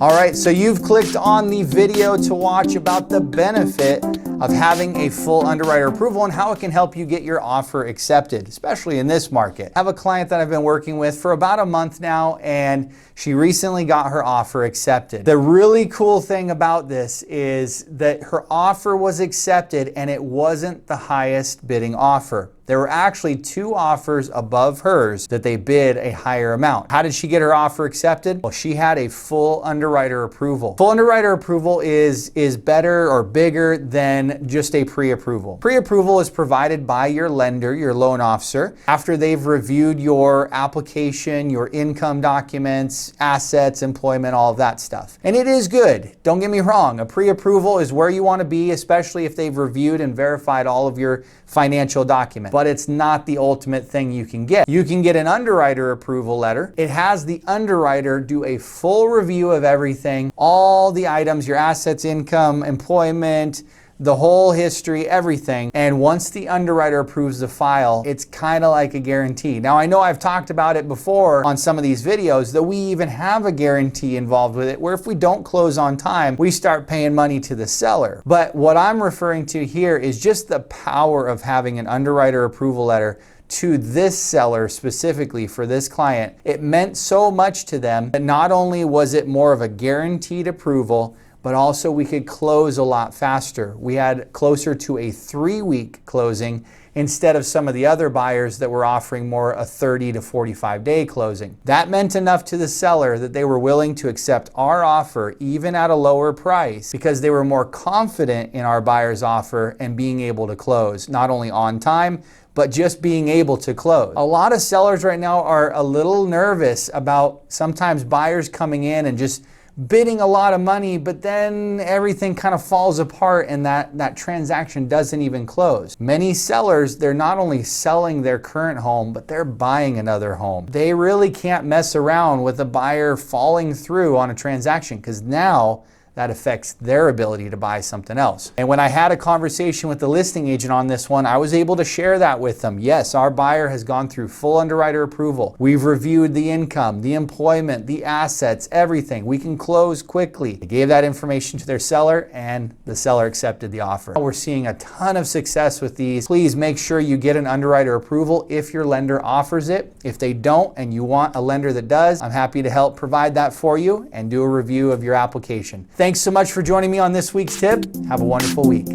All right, so you've clicked on the video to watch about the benefit of having a full underwriter approval and how it can help you get your offer accepted, especially in this market. I have a client that I've been working with for about a month now, and she recently got her offer accepted. The really cool thing about this is that her offer was accepted and it wasn't the highest bidding offer. There were actually 2 offers above hers that they bid a higher amount. How did she get her offer accepted? Well, she had a full underwriter approval. Full underwriter approval is better or bigger than just a pre-approval. Pre-approval is provided by your lender, your loan officer, after they've reviewed your application, your income documents, assets, employment, all of that stuff. And it is good. Don't get me wrong. A pre-approval is where you want to be, especially if they've reviewed and verified all of your financial documents. But it's not the ultimate thing you can get. You can get an underwriter approval letter. It has the underwriter do a full review of everything, all the items, your assets, income, employment, the whole history, everything. And once the underwriter approves the file, it's kind of like a guarantee. Now, I know I've talked about it before on some of these videos that we even have a guarantee involved with it, where if we don't close on time, we start paying money to the seller. But what I'm referring to here is just the power of having an underwriter approval letter to this seller specifically for this client. It meant so much to them that not only was it more of a guaranteed approval, but also we could close a lot faster. We had closer to a 3-week closing instead of some of the other buyers that were offering more a 30 to 45 day closing. That meant enough to the seller that they were willing to accept our offer even at a lower price because they were more confident in our buyer's offer and being able to close, not only on time, but just being able to close. A lot of sellers right now are a little nervous about sometimes buyers coming in and just bidding a lot of money, but then everything kind of falls apart and that transaction doesn't even close. Many sellers, they're not only selling their current home, but they're buying another home. They really can't mess around with a buyer falling through on a transaction because now that affects their ability to buy something else. And when I had a conversation with the listing agent on this one, I was able to share that with them. Yes, our buyer has gone through full underwriter approval. We've reviewed the income, the employment, the assets, everything. We can close quickly. They gave that information to their seller and the seller accepted the offer. We're seeing a ton of success with these. Please make sure you get an underwriter approval if your lender offers it. If they don't and you want a lender that does, I'm happy to help provide that for you and do a review of your application. Thanks so much for joining me on this week's tip. Have a wonderful week.